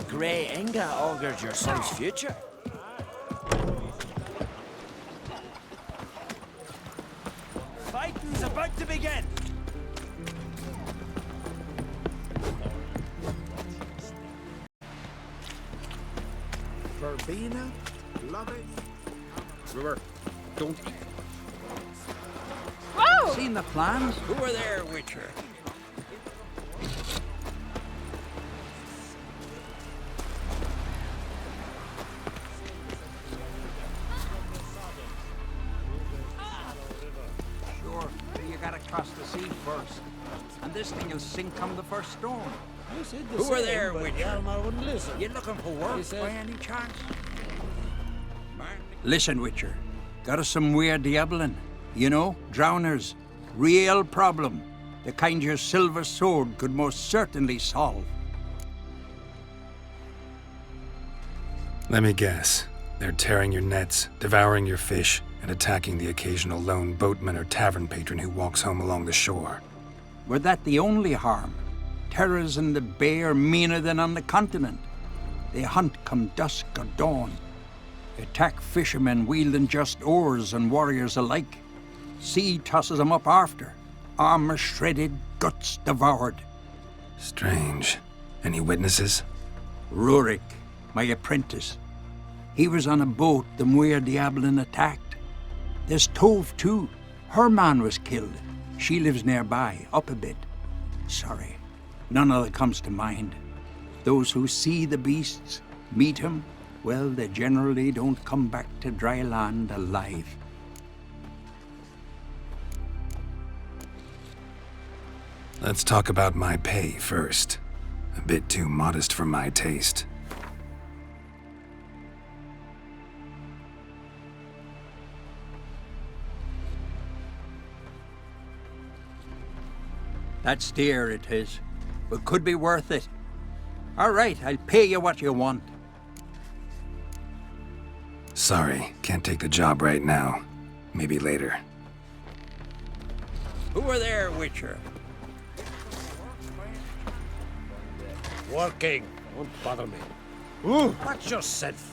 Grey Inga augured your son's future. Fighting's about to begin. Verbena, love it. River, don't. Whoa! Seen the plans? Who are there, Witcher? Cross the sea first, and this thing will sink come the first storm. Who are there, Witcher? You looking for work by any chance? Listen, Witcher, got us some weird diabling. You know, drowners. Real problem. The kind your silver sword could most certainly solve. Let me guess. They're tearing your nets, devouring your fish, and attacking the occasional lone boatman or tavern patron who walks home along the shore. Were that the only harm? Terrors in the bay are meaner than on the continent. They hunt come dusk or dawn. Attack fishermen wielding just oars and warriors alike. Sea tosses them up after. Armor shredded, guts devoured. Strange. Any witnesses? Rurik, my apprentice. He was on a boat the Muir Diablin attacked. There's Tove, too. Her man was killed. She lives nearby, up a bit. Sorry, none other comes to mind. Those who see the beasts, meet him, well, they generally don't come back to dry land alive. Let's talk about my pay first. A bit too modest for my taste. That's dear, it is, but could be worth it. All right, I'll pay you what you want. Sorry, can't take the job right now. Maybe later. Who are there, Witcher? Working. Don't bother me. Ooh, watch yourself.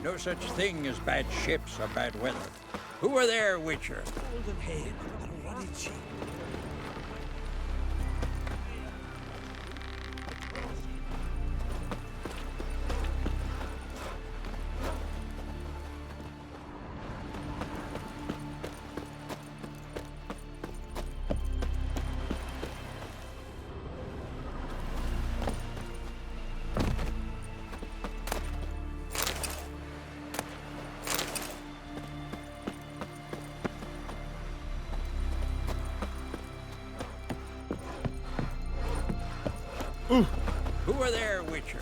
No such thing as bad ships or bad weather. Who are there, Witcher? Golden head and ruddy cheek. Who are there, Witcher?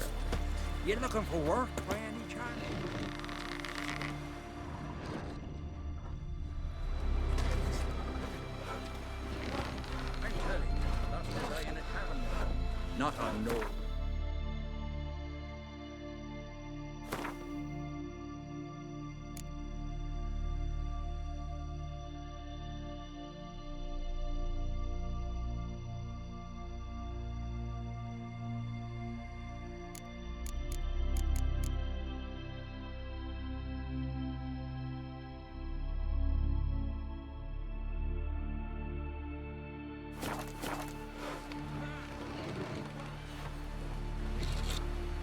You looking for work by any chance? I tell you, lost his eye in a tavern. Not on no.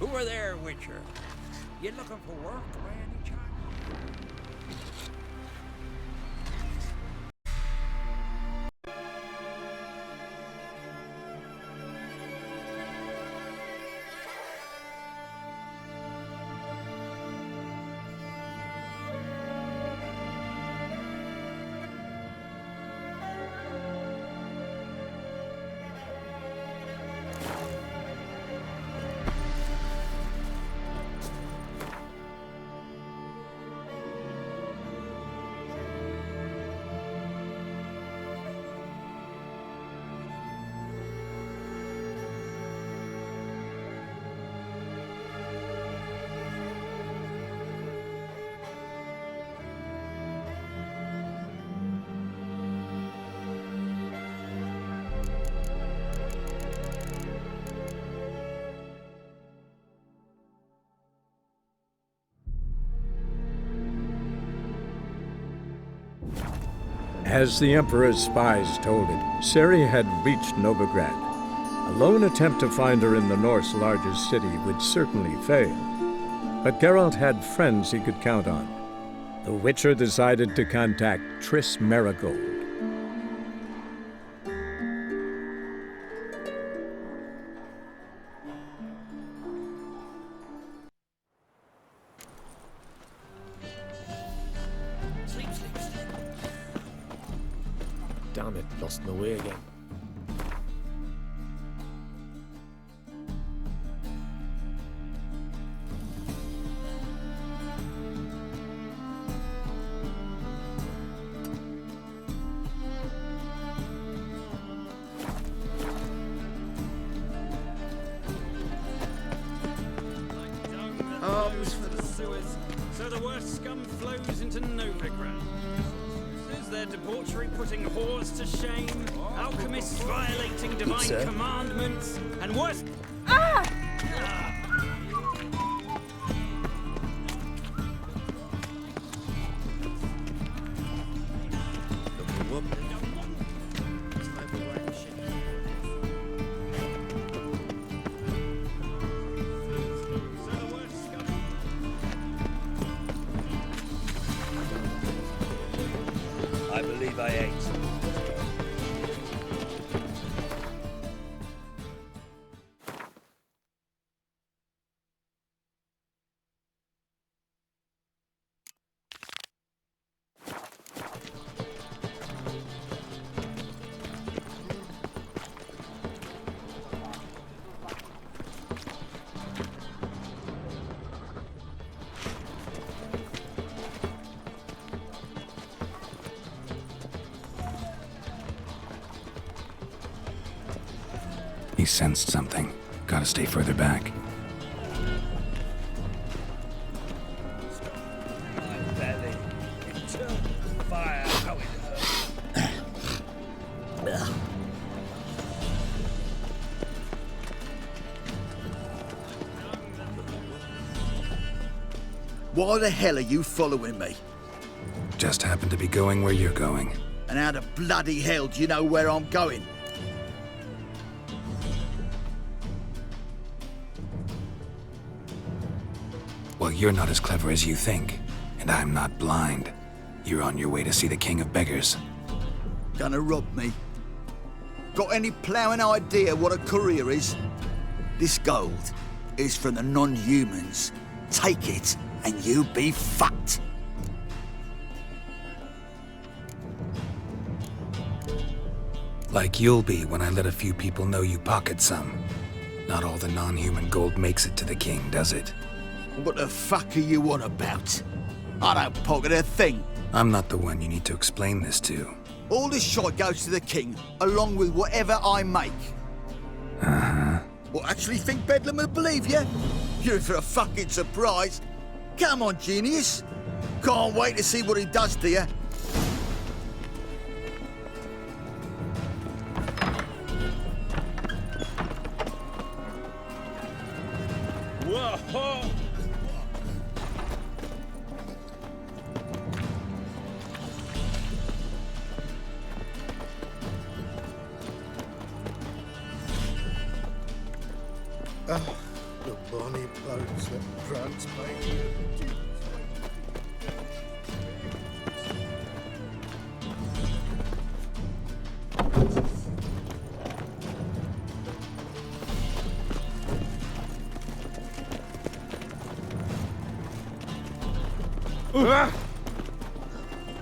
Who are there, Witcher? You looking for work by any chance? As the Emperor's spies told it, Ciri had reached Novigrad. A lone attempt to find her in the North's largest city would certainly fail. But Geralt had friends he could count on. The Witcher decided to contact Triss Marigold. Damn it, lost my way again. Arms for the sewers, so the worst scum flows into Novigrad. Is their debauchery putting whores to shame, alchemists violating divine commandments, and worse... I believe I ate. He sensed something. Gotta stay further back. My belly. Eternal fire, how it hurts. Why the hell are you following me? Just happened to be going where you're going. And how the bloody hell do you know where I'm going? Well, you're not as clever as you think, and I'm not blind. You're on your way to see the King of Beggars. Gonna rob me? Got any ploughing idea what a courier is? This gold is from the non-humans. Take it, and you be fucked. Like you'll be when I let a few people know you pocket some. Not all the non-human gold makes it to the king, does it? What the fuck are you on about? I don't pocket a thing. I'm not the one you need to explain this to. All this shite goes to the king, along with whatever I make. Uh-huh. What, actually think Bedlam will believe you? You're in for a fucking surprise. Come on, genius. Can't wait to see what he does to you. Whoa! The bonny blokes that prance me.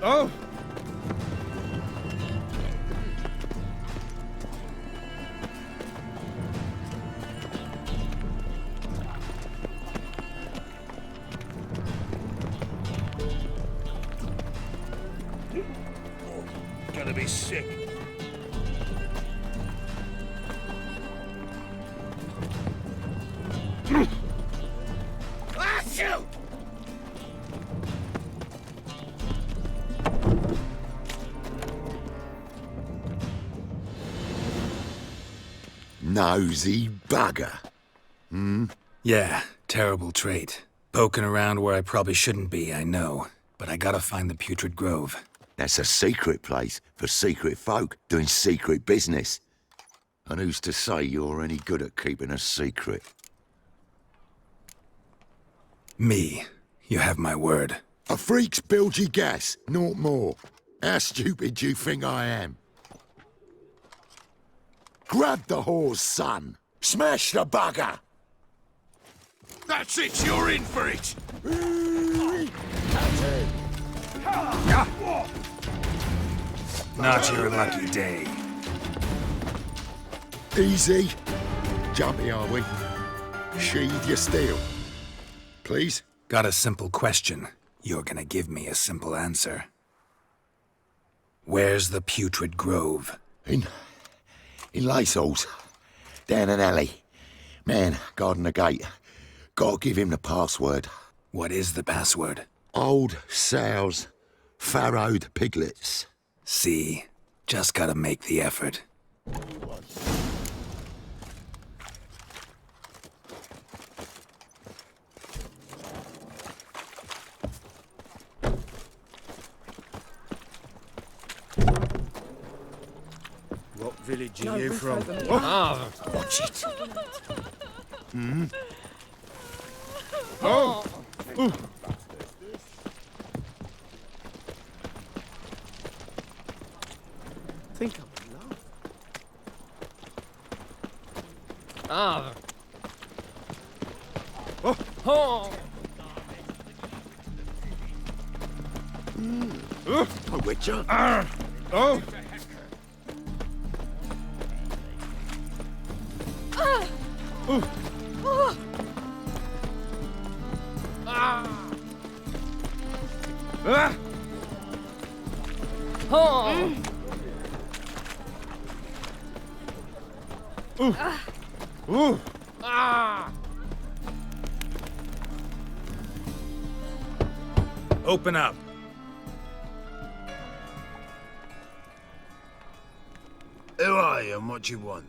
Oh! Gonna be sick. Ah, shoot! Nosy bugger. Yeah, terrible trait. Poking around where I probably shouldn't be, I know. But I gotta find the Putrid Grove. That's a secret place for secret folk doing secret business. And who's to say you're any good at keeping a secret? Me. You have my word. A freak's bilgy gas, naught more. How stupid do you think I am? Grab the whore's son. Smash the bugger! That's it, you're in for it! Not your lucky day. Easy. Jumpy, are we? Sheathe your steel. Please? Got a simple question. You're gonna give me a simple answer. Where's the Putrid Grove? In Lacehalls. Down an alley. Man, guarding the gate. Gotta give him the password. What is the password? Old sows, farrowed piglets. See? Just gotta make the effort. What village are you from? Watch it! Oh! Think I'm in love. A witcher? Oh! Open up. Who are you and what do you want?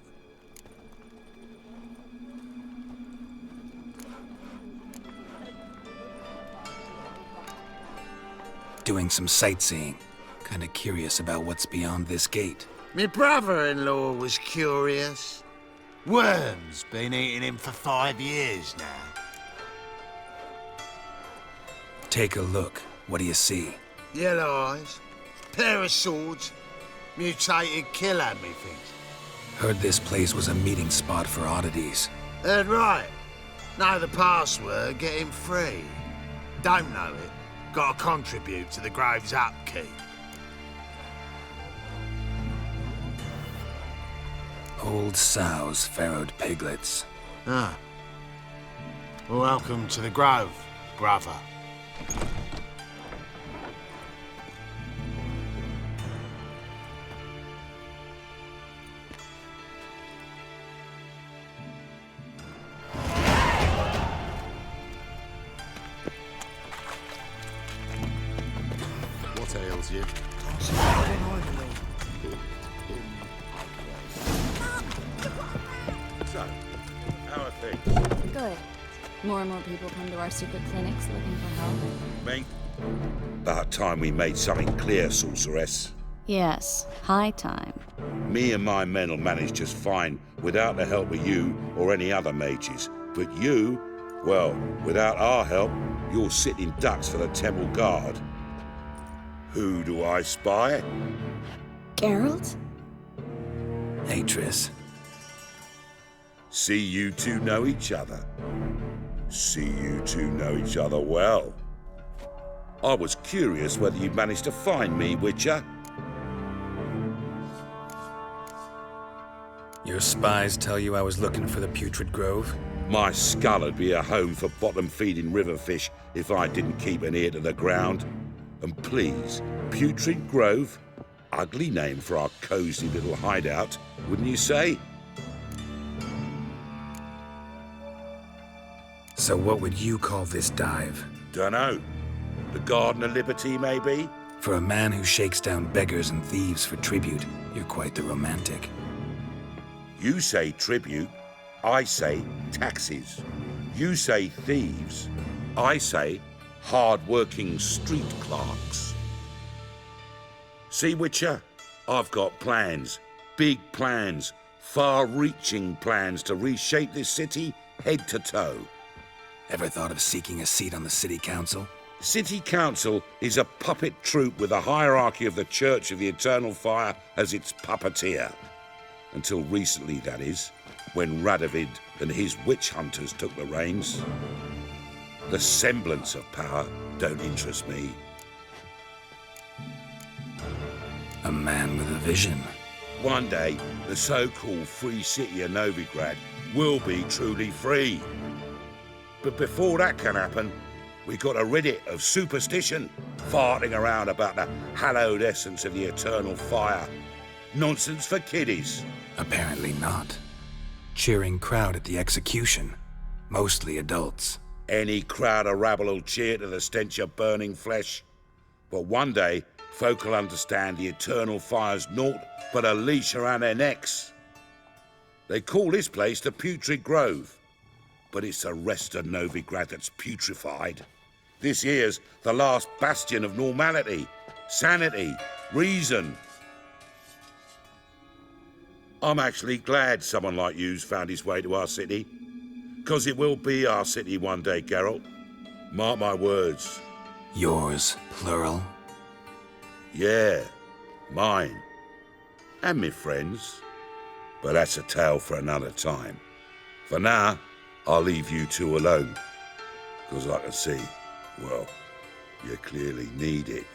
Doing some sightseeing. Kinda curious about what's beyond this gate. My brother-in-law was curious. Worms been eating him for 5 years now. Take a look. What do you see? Yellow eyes, pair of swords, mutated killer, methinks. Heard this place was a meeting spot for oddities. Heard right. Know the password, get him free. Don't know it, gotta contribute to the Grove's upkeep. Old sows, farrowed piglets. Ah. Welcome to the Grove, brother. What ails you? So, how are things? Good. More and more people come to our secret clinics looking for help. Me? About time we made something clear, sorceress. Yes, high time. Me and my men will manage just fine without the help of you or any other mages. But you, well, without our help, you're sitting ducks for the temple guard. Who do I spy? Geralt? Hey, Triss. See you two know each other. See you two know each other well. I was curious whether you'd managed to find me, Witcher. Your spies tell you I was looking for the Putrid Grove? My skull would be a home for bottom-feeding river fish if I didn't keep an ear to the ground. And please, Putrid Grove? Ugly name for our cozy little hideout, wouldn't you say? So what would you call this dive? Dunno. The Garden of Liberty, maybe? For a man who shakes down beggars and thieves for tribute, you're quite the romantic. You say tribute, I say taxes. You say thieves, I say hard-working street clerks. See, Witcher, I've got plans, big plans, far-reaching plans to reshape this city head to toe. Ever thought of seeking a seat on the city council? City Council is a puppet troupe with the hierarchy of the Church of the Eternal Fire as its puppeteer. Until recently, that is, when Radovid and his witch hunters took the reins. The semblance of power don't interest me. A man with a vision. One day, the so-called free city of Novigrad will be truly free. But before that can happen, we got to rid it of superstition, farting around about the hallowed essence of the eternal fire. Nonsense for kiddies. Apparently not. Cheering crowd at the execution. Mostly adults. Any crowd of rabble will cheer to the stench of burning flesh. But one day, folk will understand the eternal fire's naught but a leash around their necks. They call this place the Putrid Grove, but it's the rest of Novigrad that's putrefied. This here's the last bastion of normality, sanity, reason. I'm actually glad someone like you's found his way to our city, 'cause it will be our city one day, Geralt. Mark my words. Yours, plural. Yeah, mine. And me friends. But that's a tale for another time. For now, I'll leave you two alone. 'Cause I can see, well, you clearly need it.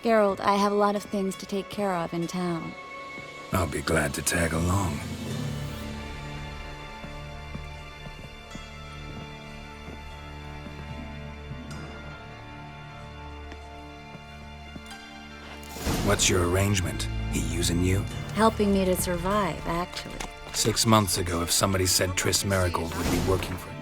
Geralt, I have a lot of things to take care of in town. I'll be glad to tag along. What's your arrangement? He using you? Helping me to survive, actually. 6 months ago, if somebody said Triss Marigold would be working for him.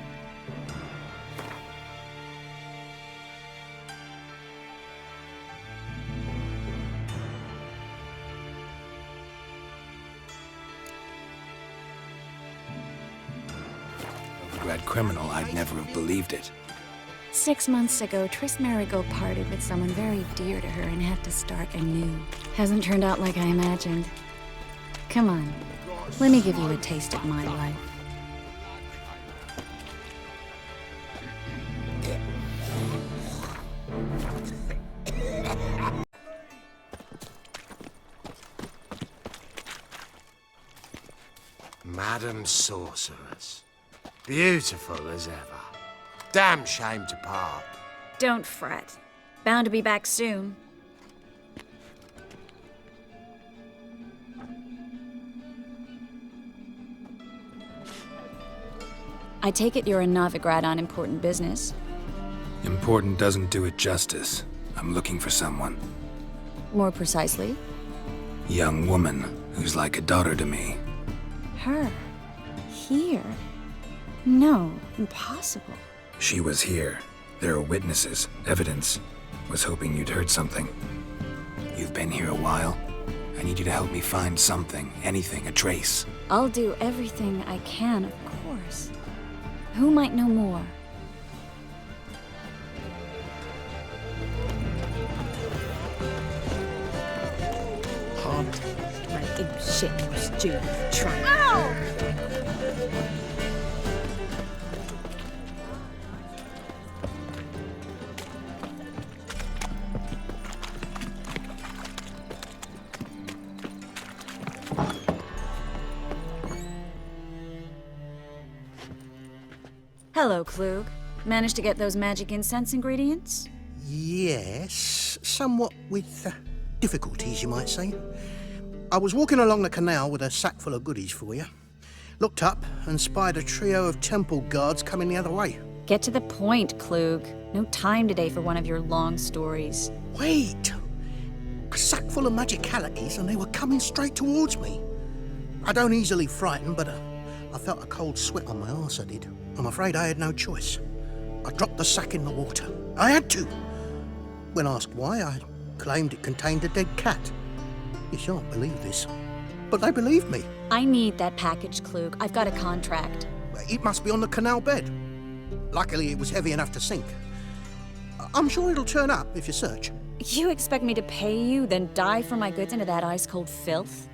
Novigrad criminal, I'd never have believed it. 6 months ago, Triss Marigold parted with someone very dear to her and had to start anew. Hasn't turned out like I imagined. Come on, let me give you a taste of my life. Madam Sorceress. Beautiful as ever. Damn shame to part. Don't fret. Bound to be back soon. I take it you're in Novigrad on important business. Important doesn't do it justice. I'm looking for someone. More precisely? Young woman who's like a daughter to me. Her? Here? No, impossible. She was here. There are witnesses, evidence. Was hoping you'd heard something. You've been here a while. I need you to help me find something, anything, a trace. I'll do everything I can, of course. Who might know more? Like in shit or stew, trying. Ow! Hello, Klug. Managed to get those magic incense ingredients? Yes, somewhat with difficulties, you might say. I was walking along the canal with a sack full of goodies for you. Looked up and spied a trio of temple guards coming the other way. Get to the point, Klug. No time today for one of your long stories. Wait! A sack full of magicalities and they were coming straight towards me. I don't easily frighten, but I felt a cold sweat on my arse, I did. I'm afraid I had no choice. I dropped the sack in the water. I had to. When asked why, I claimed it contained a dead cat. You shan't believe this, but they believed me. I need that package, Klug. I've got a contract. It must be on the canal bed. Luckily, it was heavy enough to sink. I'm sure it'll turn up if you search. You expect me to pay you, then dive for my goods into that ice-cold filth?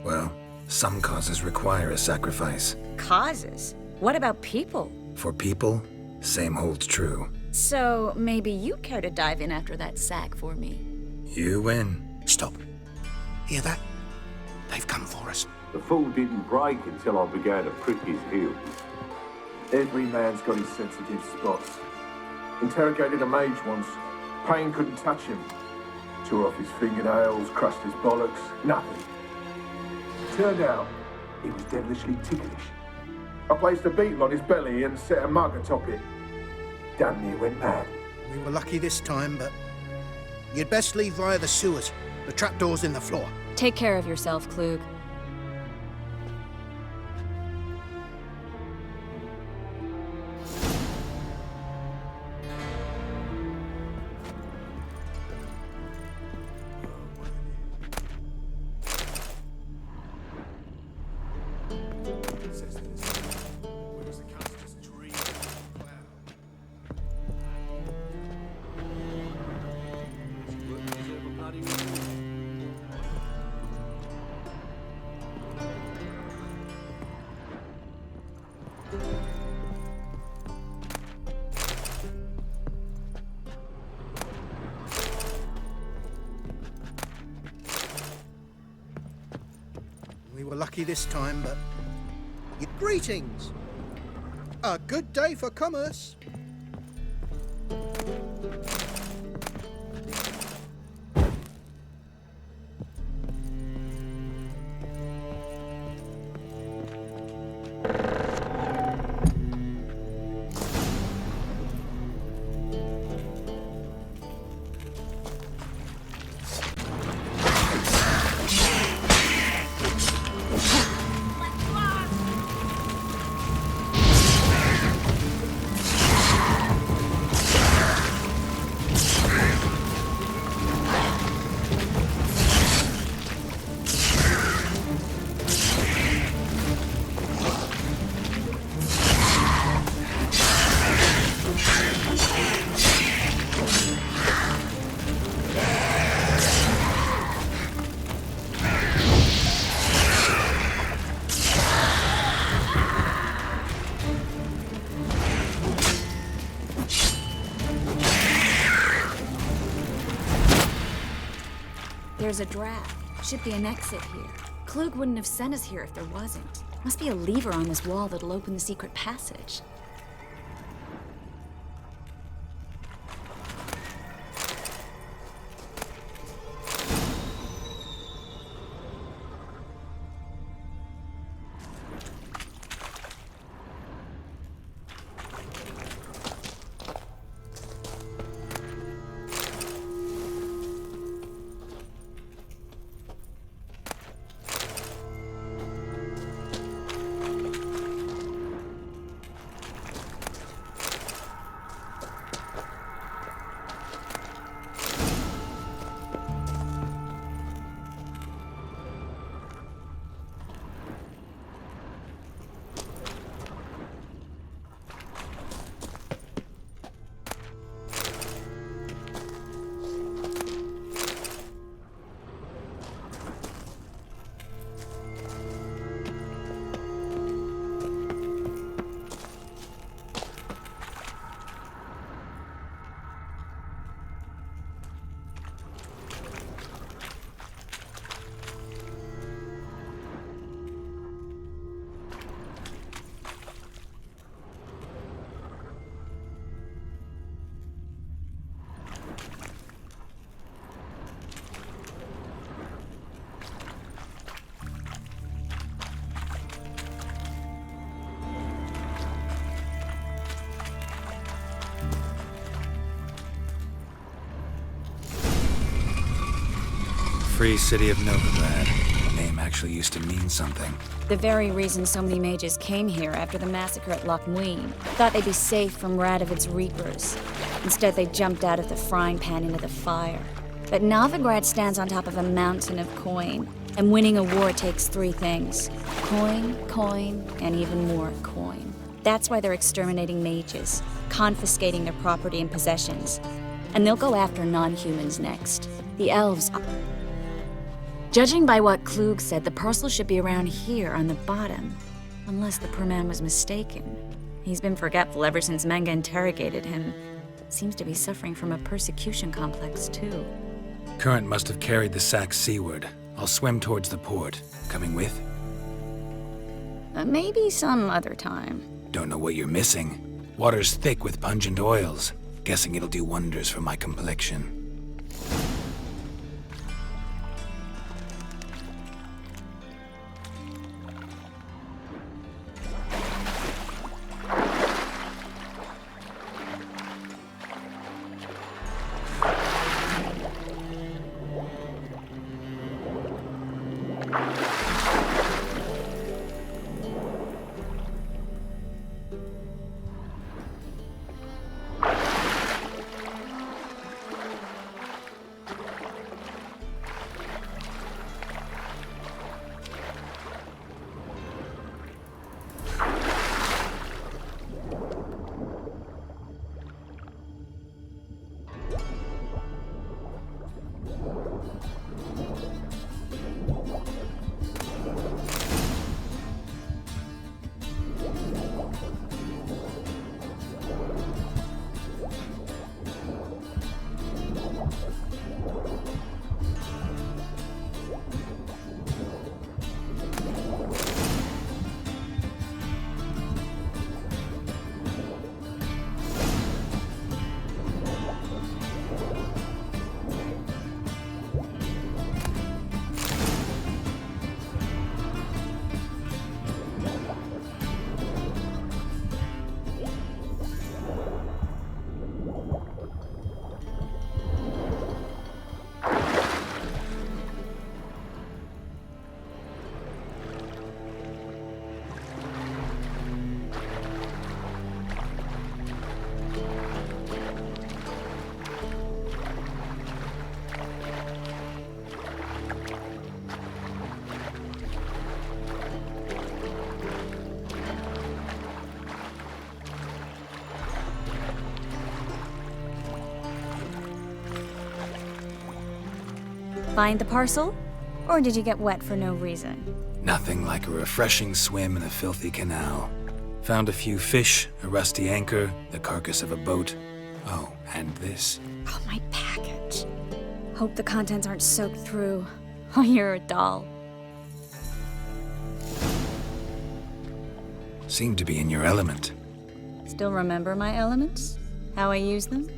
Well, some causes require a sacrifice. Causes? What about people? For people, same holds true. So, maybe you care to dive in after that sack for me? You win. Stop. Hear that? They've come for us. The fool didn't break until I began to prick his heels. Every man's got his sensitive spots. Interrogated a mage once. Pain couldn't touch him. Tore off his fingernails, crushed his bollocks, nothing. Turned out, he was devilishly ticklish. I placed a beetle on his belly and set a mug atop it. Damn near went mad. We were lucky this time, but you'd best leave via the sewers. The trapdoor's in the floor. Take care of yourself, Klug. We were lucky this time, but... Greetings! A good day for commerce. There's a draft. Should be an exit here. Klug wouldn't have sent us here if there wasn't. Must be a lever on this wall that'll open the secret passage. Free City of Novigrad. The name actually used to mean something. The very reason so many mages came here after the massacre at Loch Muin. Thought they'd be safe from Radovid's reapers. Instead, they jumped out of the frying pan into the fire. But Novigrad stands on top of a mountain of coin, and winning a war takes three things. Coin, coin, and even more coin. That's why they're exterminating mages, confiscating their property and possessions. And they'll go after non-humans next. The elves. Judging by what Klug said, the parcel should be around here on the bottom. Unless the poor man was mistaken. He's been forgetful ever since Manga interrogated him. Seems to be suffering from a persecution complex, too. Current must have carried the sack seaward. I'll swim towards the port. Coming with? Maybe some other time. Don't know what you're missing. Water's thick with pungent oils. Guessing it'll do wonders for my complexion. Find the parcel? Or did you get wet for no reason? Nothing like a refreshing swim in a filthy canal. Found a few fish, a rusty anchor, the carcass of a boat. Oh, and this. Oh, my package. Hope the contents aren't soaked through. Oh, you're a doll. Seem to be in your element. Still remember my elements? How I use them?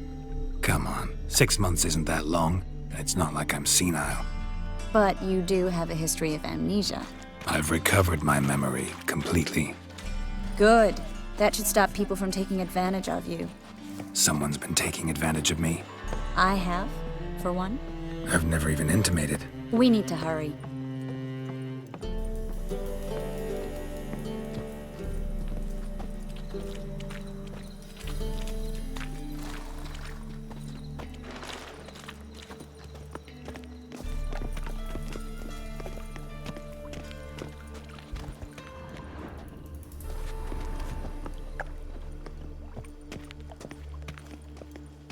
Come on, 6 months isn't that long, and it's not like I'm senile. But you do have a history of amnesia. I've recovered my memory completely. Good. That should stop people from taking advantage of you. Someone's been taking advantage of me. I have, for one. I've never even intimated. We need to hurry.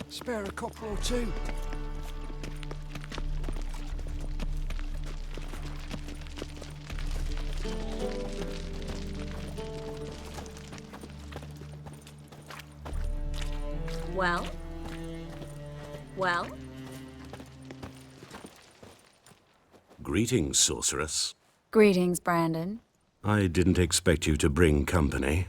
Spare a copper or two. Well? Well? Greetings, sorceress. Greetings, Brandon. I didn't expect you to bring company.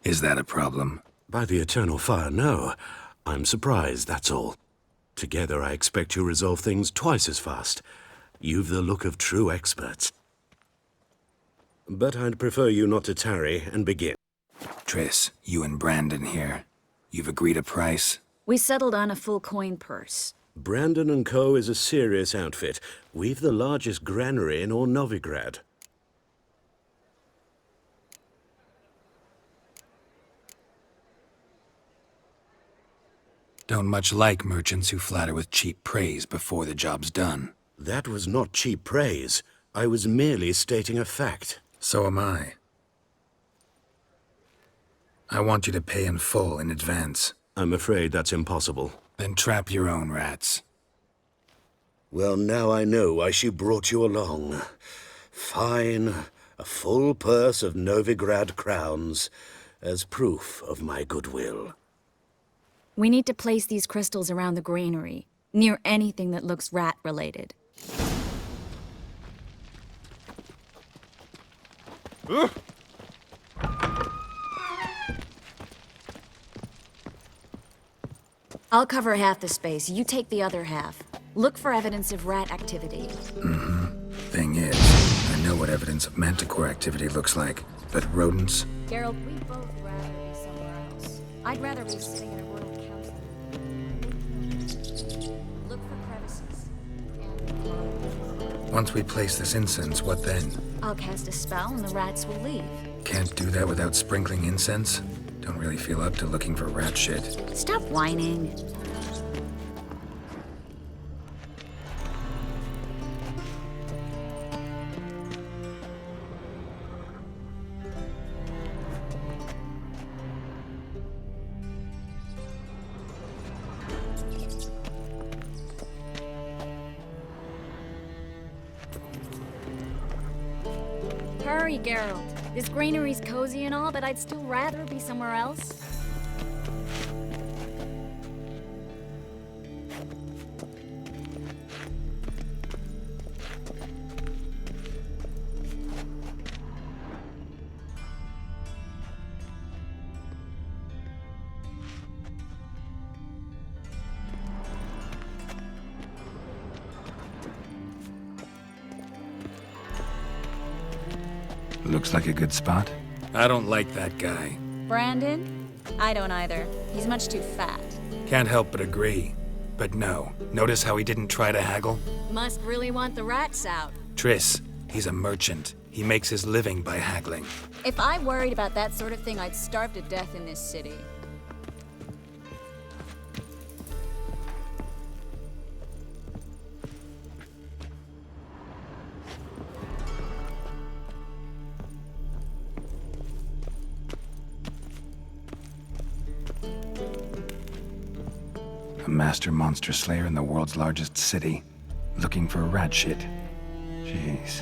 Is that a problem? By the eternal fire, no. I'm surprised, that's all. Together, I expect you resolve things twice as fast. You've the look of true experts. But I'd prefer you not to tarry and begin. Triss, you and Brandon here. You've agreed a price? We settled on a full coin purse. Brandon & Co. is a serious outfit. We've the largest granary in all Novigrad. Don't much like merchants who flatter with cheap praise before the job's done. That was not cheap praise. I was merely stating a fact. So am I. I want you to pay in full in advance. I'm afraid that's impossible. Then trap your own rats. Well, now I know why she brought you along. Fine. A full purse of Novigrad crowns as proof of my goodwill. We need to place these crystals around the granary, near anything that looks rat-related. I'll cover half the space, you take the other half. Look for evidence of rat activity. Thing is, I know what evidence of manticore activity looks like, but rodents? Geralt, we both rather be somewhere else. I'd rather be sitting in a world council. Look for crevices. Once we place this incense, what then? I'll cast a spell and the rats will leave. Can't do that without sprinkling incense? Don't really feel up to looking for rat shit. Stop whining. Hurry, Geralt. This granary's cozy and all, but I'd still rather be somewhere else. Looks like a good spot. I don't like that guy. Brandon? I don't either. He's much too fat. Can't help but agree. But no, notice how he didn't try to haggle? Must really want the rats out. Triss, he's a merchant. He makes his living by haggling. If I worried about that sort of thing, I'd starve to death in this city. A master monster slayer in the world's largest city, looking for rat shit. Jeez.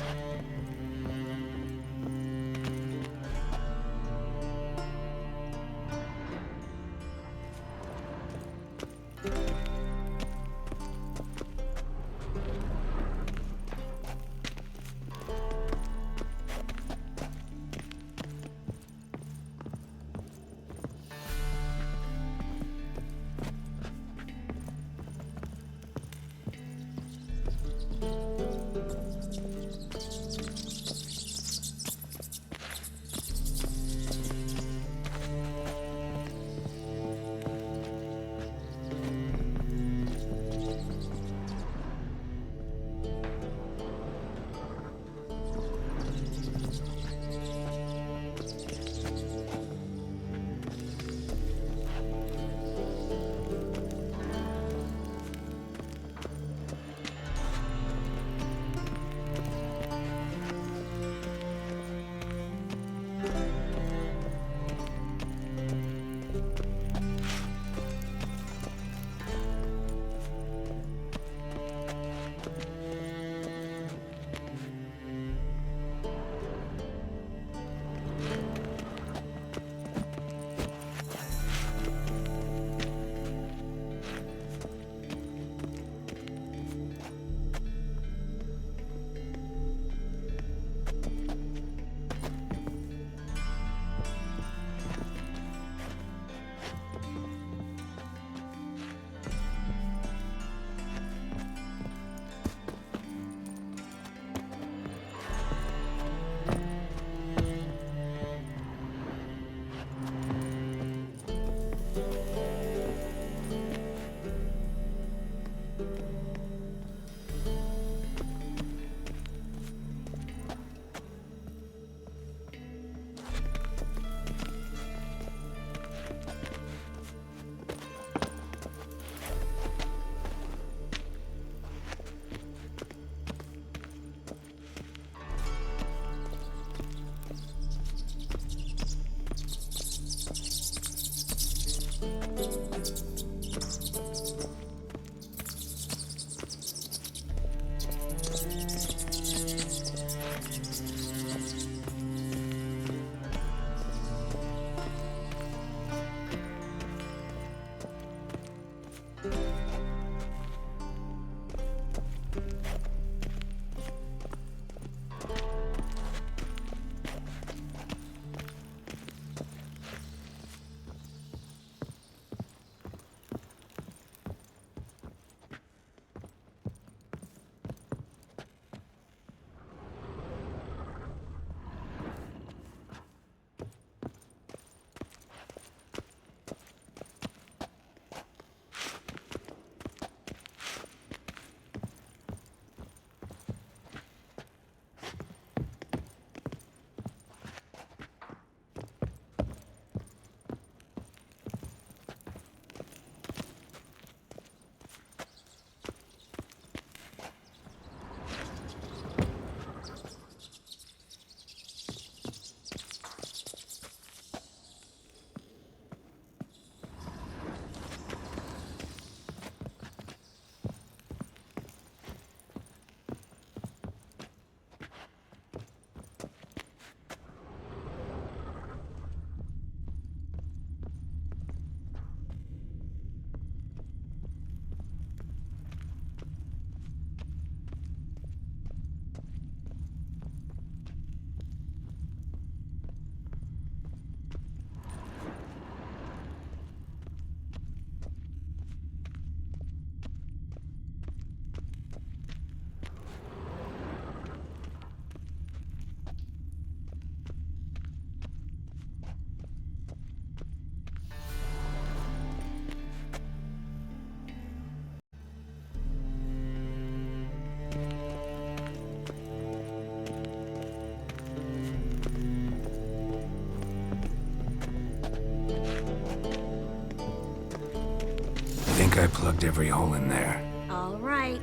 think I plugged every hole in there. All right.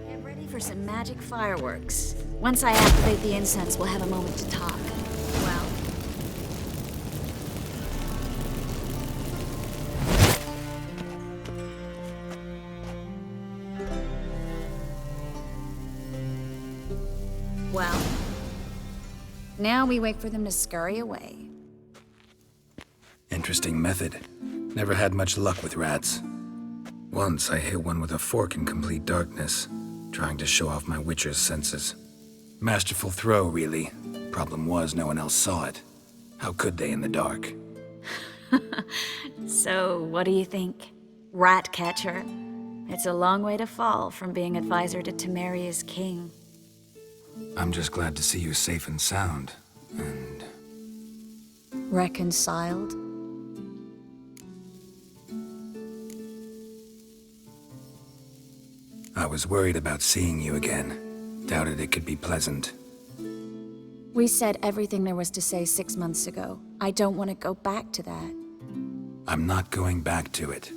Get ready for some magic fireworks. Once I activate the incense, we'll have a moment to talk. Well... Well... Now we wait for them to scurry away. Interesting method. Never had much luck with rats. Once I hit one with a fork in complete darkness, trying to show off my witcher's senses. Masterful throw, really. Problem was, no one else saw it. How could they in the dark? So, what do you think? Rat catcher? It's a long way to fall from being advisor to Temeria's king. I'm just glad to see you safe and sound, and... Reconciled? I was worried about seeing you again. Doubted it could be pleasant. We said everything there was to say 6 months ago. I don't want to go back to that. I'm not going back to it.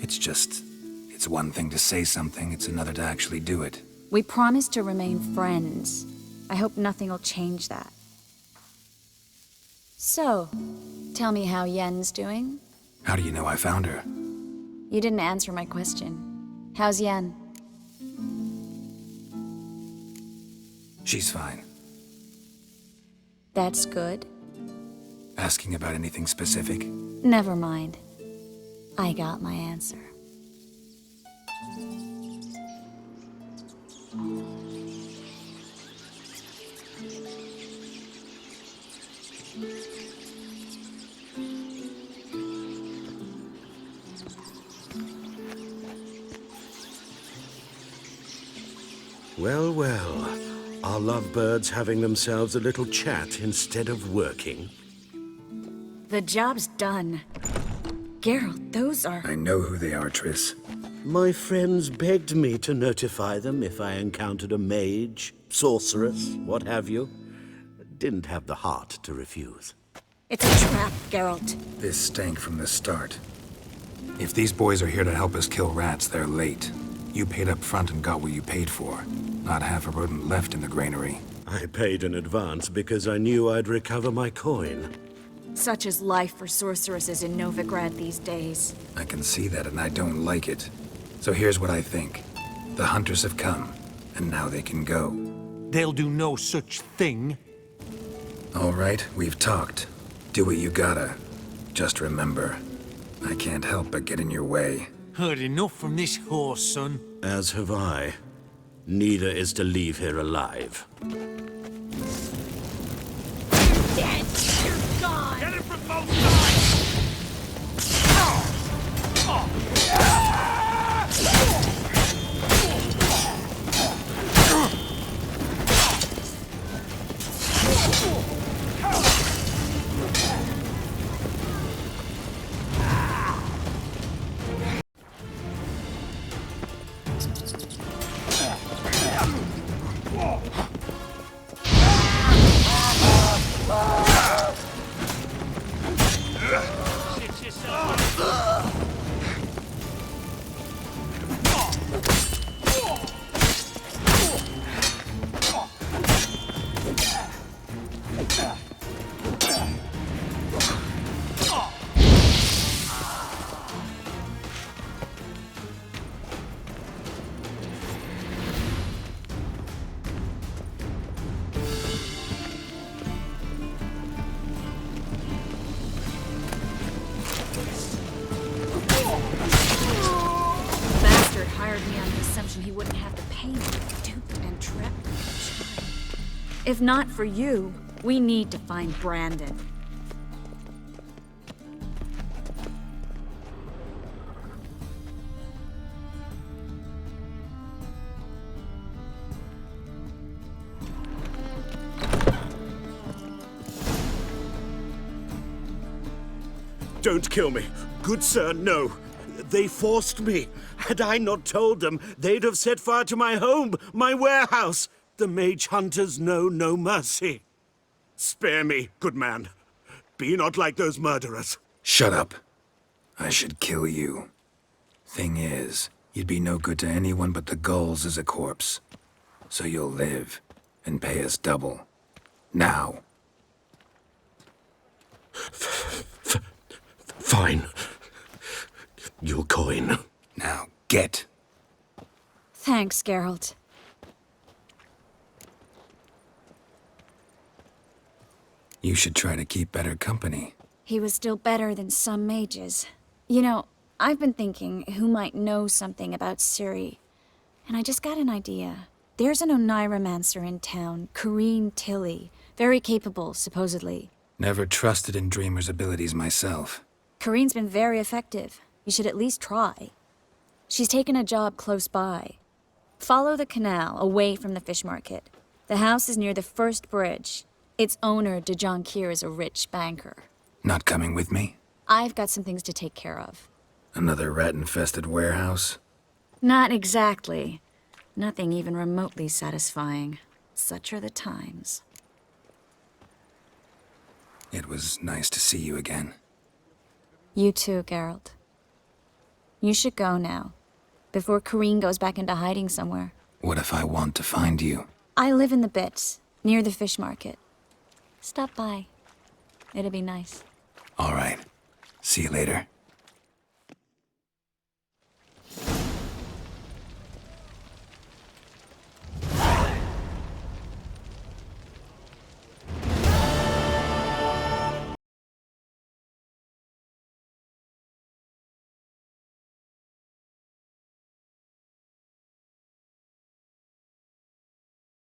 It's one thing to say something, it's another to actually do it. We promised to remain friends. I hope nothing will change that. So, tell me how Yen's doing? How do you know I found her? You didn't answer my question. How's Yen? She's fine. That's good. Asking about anything specific? Never mind. I got my answer. Well, well. Are lovebirds having themselves a little chat instead of working? The job's done. Geralt, those are... I know who they are, Triss. My friends begged me to notify them if I encountered a mage, sorceress, what have you. Didn't have the heart to refuse. It's a trap, Geralt. This stank from the start. If these boys are here to help us kill rats, they're late. You paid up front and got what you paid for. Not half a rodent left in the granary. I paid in advance because I knew I'd recover my coin. Such is life for sorceresses in Novigrad these days. I can see that, and I don't like it. So here's what I think. The hunters have come, and now they can go. They'll do no such thing. All right, we've talked. Do what you gotta. Just remember, I can't help but get in your way. Heard enough from this horse, son. As have I. Neither is to leave here alive. Dead! You're gone! Get him from both sides! He wouldn't have to pay me, duped and trapped. If not for you, we need to find Brandon. Don't kill me. Good sir, no. They forced me. Had I not told them, they'd have set fire to my home, my warehouse. The mage hunters know no mercy. Spare me, good man. Be not like those murderers. Shut up. I should kill you. Thing is, you'd be no good to anyone but the gulls as a corpse. So you'll live, and pay us double. Now. Fine. Your coin. Now, get. Thanks, Geralt. You should try to keep better company. He was still better than some mages. You know, I've been thinking who might know something about Ciri, and I just got an idea. There's an Oneiromancer in town, Corrine Tilly. Very capable, supposedly. Never trusted in Dreamer's abilities myself. Corrine's been very effective. You should at least try. She's taken a job close by. Follow the canal, away from the fish market. The house is near the first bridge. Its owner, de Jonquier, is a rich banker. Not coming with me? I've got some things to take care of. Another rat-infested warehouse? Not exactly. Nothing even remotely satisfying. Such are the times. It was nice to see you again. You too, Geralt. You should go now, before Corrine goes back into hiding somewhere. What if I want to find you? I live in the bits, near the fish market. Stop by. It'll be nice. All right. See you later.